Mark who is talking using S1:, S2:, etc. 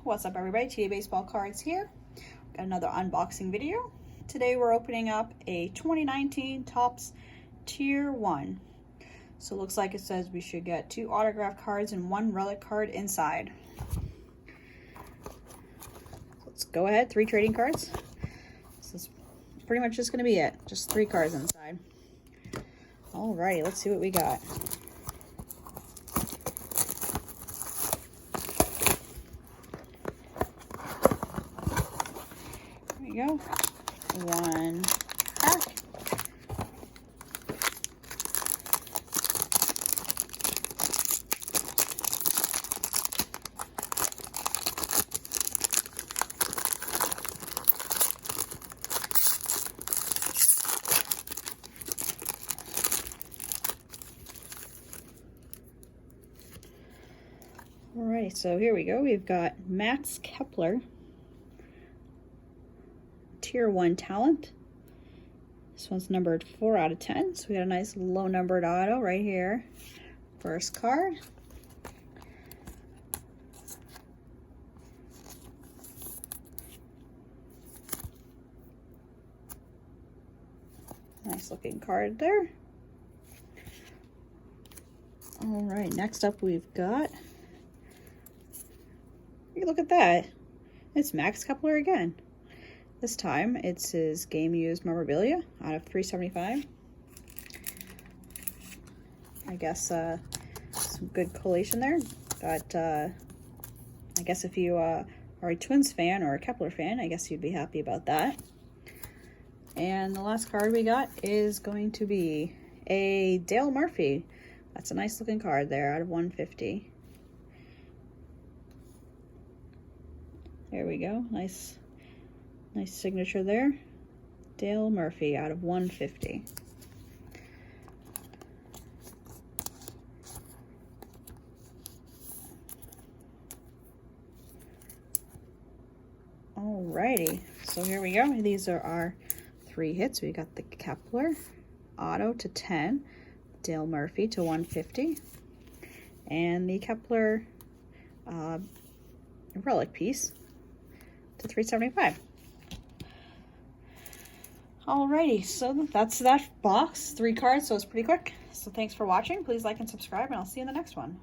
S1: What's up everybody, TDBaseballcards here. Got another unboxing video. Today we're opening up a 2019 Topps Tier 1. So it looks like it says we should get 2 autograph cards and 1 relic card inside. Let's go ahead, 3 trading cards. This is pretty much just going to be it. Just 3 cards inside. Alrighty, let's see what we got. There we go. 1 pack. Alright, so here we go. We've got Max Kepler, Tier 1 Talent. This one's numbered 4 out of 10, so we got a nice low numbered auto right here. First card. Nice looking card there. Alright, next up we've got, look at that, it's Max Kepler again. This time it's his game used memorabilia out of 375. I guess some good collation there. But I guess if you are a Twins fan or a Kepler fan, I guess you'd be happy about that. And the last card we got is going to be a Dale Murphy. That's a nice looking card there out of 150. There we go. Nice signature there. Dale Murphy out of 150. Alrighty, so here we go. These are our 3 hits. We got the Kepler auto to 10, Dale Murphy to 150, and the Kepler relic piece to 375. Alrighty, so that's that box. 3 cards, so it's pretty quick. So thanks for watching. Please like and subscribe, and I'll see you in the next one.